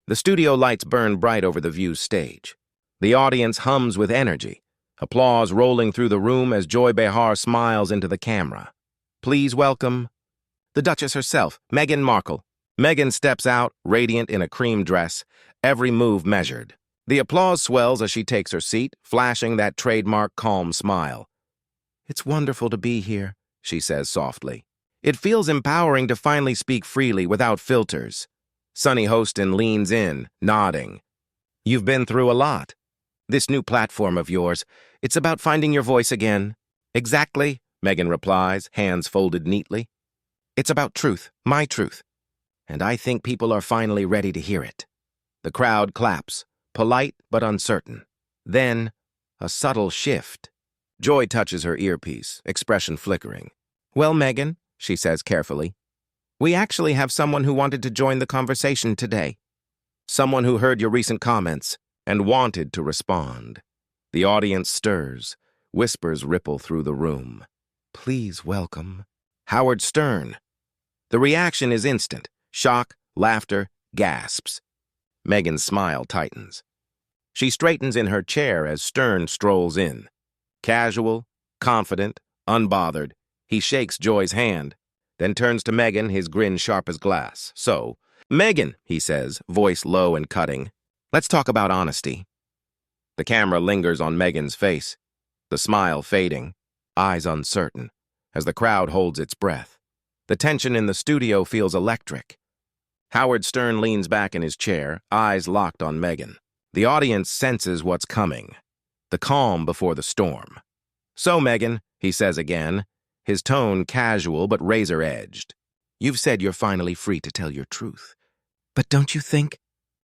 The studio lights burn bright over the view's stage. The audience hums with energy, applause rolling through the room as Joy Behar smiles into the camera. Please welcome the Duchess herself, Meghan Markle. Meghan steps out, radiant in a cream dress, every move measured. The applause swells as she takes her seat, flashing that trademark calm smile. "It's wonderful to be here," she says softly. It feels empowering to finally speak freely without filters. Sunny Hostin leans in, nodding. "You've been through a lot. This new platform of yours, it's about finding your voice again." "Exactly," Meghan replies, hands folded neatly. "It's about truth, my truth. And I think people are finally ready to hear it." The crowd claps, polite but uncertain. Then, a subtle shift. Joy touches her earpiece, expression flickering. "Well, Meghan," she says carefully, "we actually have someone who wanted to join the conversation today. Someone who heard your recent comments and wanted to respond." The audience stirs. Whispers ripple through the room. "Please welcome Howard Stern." The reaction is instant. Shock, laughter, gasps. Meghan's smile tightens. She straightens in her chair as Stern strolls in. Casual, confident, unbothered, he shakes Joy's hand, then turns to Meghan, his grin sharp as glass. "So, Meghan," he says, voice low and cutting, "let's talk about honesty." The camera lingers on Meghan's face, the smile fading, eyes uncertain, as the crowd holds its breath. The tension in the studio feels electric. Howard Stern leans back in his chair, eyes locked on Meghan. The audience senses what's coming, the calm before the storm. "So, Meghan," he says again, his tone casual but razor-edged, "you've said you're finally free to tell your truth. But don't you think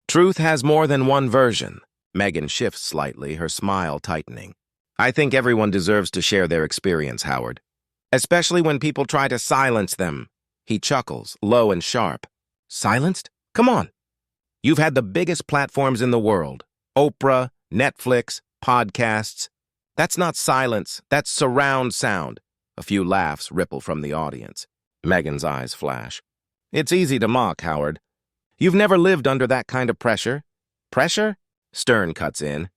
truth has more than one version?" Meghan shifts slightly, her smile tightening. "I think everyone deserves to share their experience, Howard. Especially when people try to silence them." He chuckles, low and sharp. "Silenced? Come on. You've had the biggest platforms in the world. Oprah, Netflix, podcasts. That's not silence, that's surround sound." A few laughs ripple from the audience. Meghan's eyes flash. "It's easy to mock, Howard. You've never lived under that kind of pressure." "Pressure?" Stern cuts in.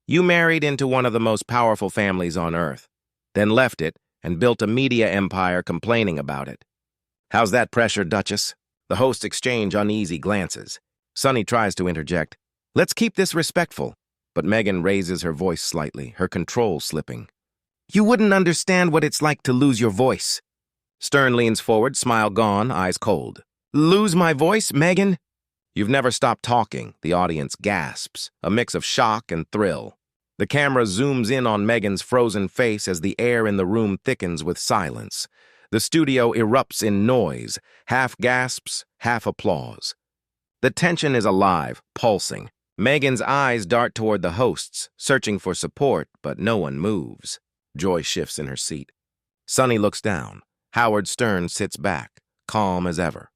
"You married into one of the most powerful families on earth, then left it and built a media empire complaining about it. How's that pressure, Duchess?" The hosts exchange uneasy glances. Sunny tries to interject. "Let's keep this respectful." But Meghan raises her voice slightly, her control slipping. "You wouldn't understand what it's like to lose your voice." Stern leans forward, smile gone, eyes cold. "Lose my voice, Meghan?" "You've never stopped talking," the audience gasps, a mix of shock and thrill. The camera zooms in on Meghan's frozen face as the air in the room thickens with silence. The studio erupts in noise, half gasps, half applause. The tension is alive, pulsing. Meghan's eyes dart toward the hosts, searching for support, but no one moves. Joy shifts in her seat. Sunny looks down. Howard Stern sits back, calm as ever.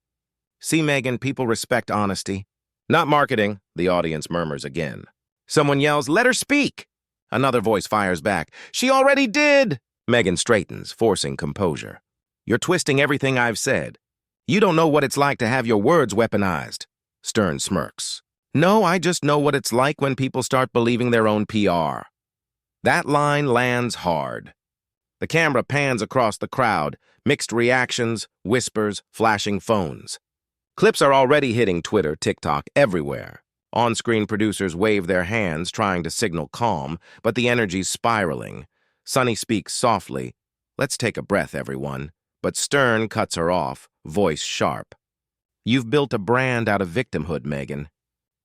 "See, Meghan, people respect honesty." "Not marketing," the audience murmurs again. Someone yells, "Let her speak!" Another voice fires back, "She already did!" Meghan straightens, forcing composure. "You're twisting everything I've said. You don't know what it's like to have your words weaponized." Stern smirks. "No, I just know what it's like when people start believing their own PR." That line lands hard. The camera pans across the crowd, mixed reactions, whispers, flashing phones. Clips are already hitting Twitter, TikTok, everywhere. On-screen producers wave their hands, trying to signal calm, but the energy's spiraling. Sunny speaks softly. "Let's take a breath, everyone." But Stern cuts her off, voice sharp. "You've built a brand out of victimhood, Meghan."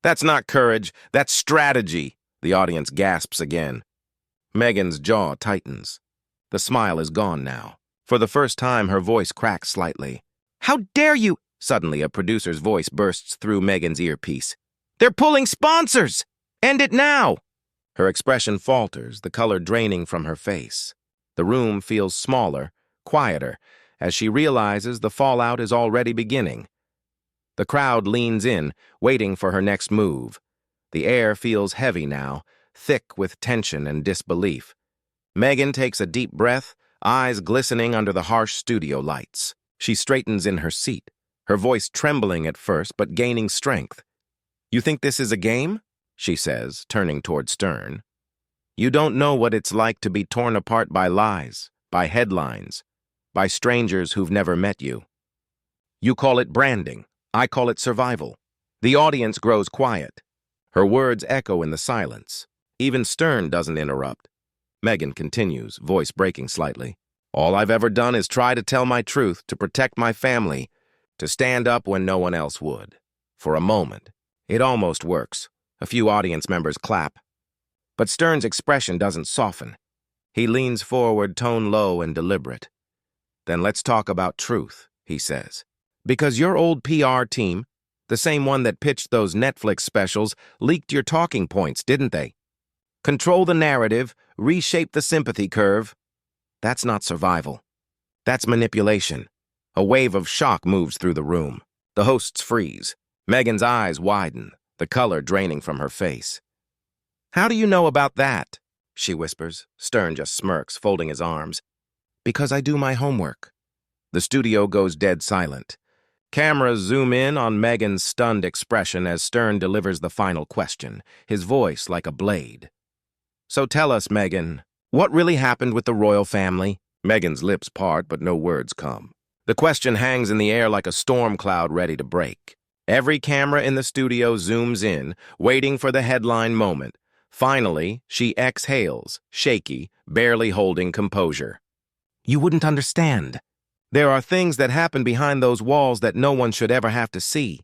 "That's not courage, that's strategy." The audience gasps again. Meghan's jaw tightens. The smile is gone now. For the first time, her voice cracks slightly. "How dare you!" Suddenly, a producer's voice bursts through Meghan's earpiece. "They're pulling sponsors! End it now!" Her expression falters, the color draining from her face. The room feels smaller, quieter, as she realizes the fallout is already beginning. The crowd leans in, waiting for her next move. The air feels heavy now, thick with tension and disbelief. Meghan takes a deep breath, eyes glistening under the harsh studio lights. She straightens in her seat, her voice trembling at first but gaining strength. You think this is a game? She says, turning toward Stern. You don't know what it's like to be torn apart by lies, by headlines, by strangers who've never met you. You call it branding. I call it survival. The audience grows quiet. Her words echo in the silence. Even Stern doesn't interrupt. Meghan continues, voice breaking slightly. All I've ever done is try to tell my truth, to protect my family, to stand up when no one else would. For a moment. It almost works. A few audience members clap. But Stern's expression doesn't soften. He leans forward, tone low and deliberate. Then let's talk about truth, he says. Because your old PR team, the same one that pitched those Netflix specials, leaked your talking points, didn't they? Control the narrative, reshape the sympathy curve. That's not survival. That's manipulation. A wave of shock moves through the room. The hosts freeze. Meghan's eyes widen, the color draining from her face. How do you know about that? She whispers. Stern just smirks, folding his arms. Because I do my homework. The studio goes dead silent. Cameras zoom in on Meghan's stunned expression as Stern delivers the final question, his voice like a blade. So tell us, Meghan, what really happened with the royal family? Meghan's lips part, but no words come. The question hangs in the air like a storm cloud ready to break. Every camera in the studio zooms in, waiting for the headline moment. Finally, she exhales, shaky, barely holding composure. You wouldn't understand. There are things that happen behind those walls that no one should ever have to see.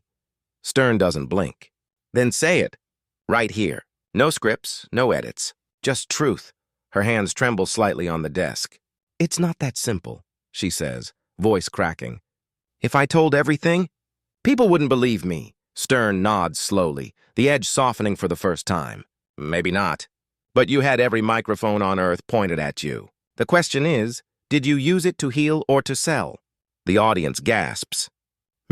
Stern doesn't blink. Then say it. Right here. No scripts, no edits. Just truth. Her hands tremble slightly on the desk. It's not that simple, she says, voice cracking. If I told everything, people wouldn't believe me. Stern nods slowly, the edge softening for the first time. Maybe not. But you had every microphone on Earth pointed at you. The question is, did you use it to heal or to sell? The audience gasps.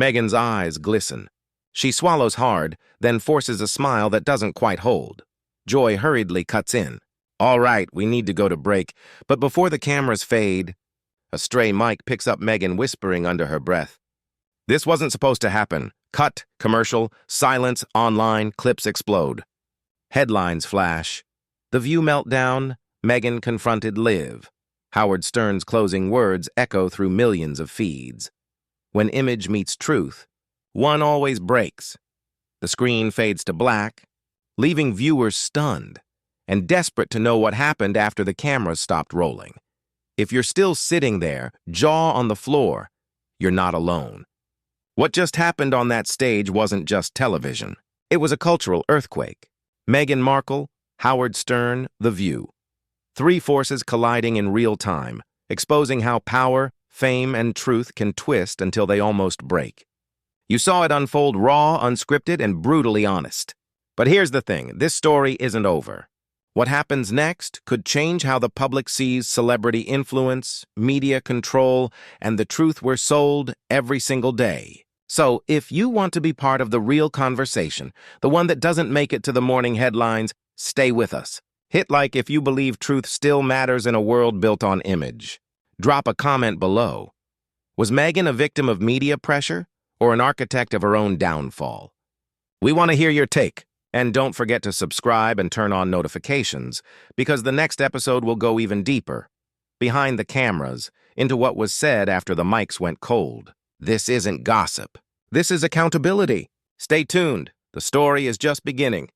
Meghan's eyes glisten. She swallows hard, then forces a smile that doesn't quite hold. Joy hurriedly cuts in. All right, we need to go to break, but before the cameras fade, a stray mic picks up Meghan whispering under her breath. This wasn't supposed to happen. Cut, commercial, silence, online, clips explode. Headlines flash. The View meltdown, Meghan confronted Liv. Howard Stern's closing words echo through millions of feeds. When image meets truth, one always breaks. The screen fades to black, leaving viewers stunned and desperate to know what happened after the cameras stopped rolling. If you're still sitting there, jaw on the floor, you're not alone. What just happened on that stage wasn't just television. It was a cultural earthquake. Meghan Markle, Howard Stern, The View. Three forces colliding in real time, exposing how power, fame, and truth can twist until they almost break. You saw it unfold raw, unscripted, and brutally honest. But here's the thing, this story isn't over. What happens next could change how the public sees celebrity influence, media control, and the truth we're sold every single day. So, if you want to be part of the real conversation, the one that doesn't make it to the morning headlines, stay with us. Hit like if you believe truth still matters in a world built on image. Drop a comment below. Was Meghan a victim of media pressure or an architect of her own downfall? We want to hear your take. And don't forget to subscribe and turn on notifications, because the next episode will go even deeper, behind the cameras, into what was said after the mics went cold. This isn't gossip. This is accountability. Stay tuned. The story is just beginning.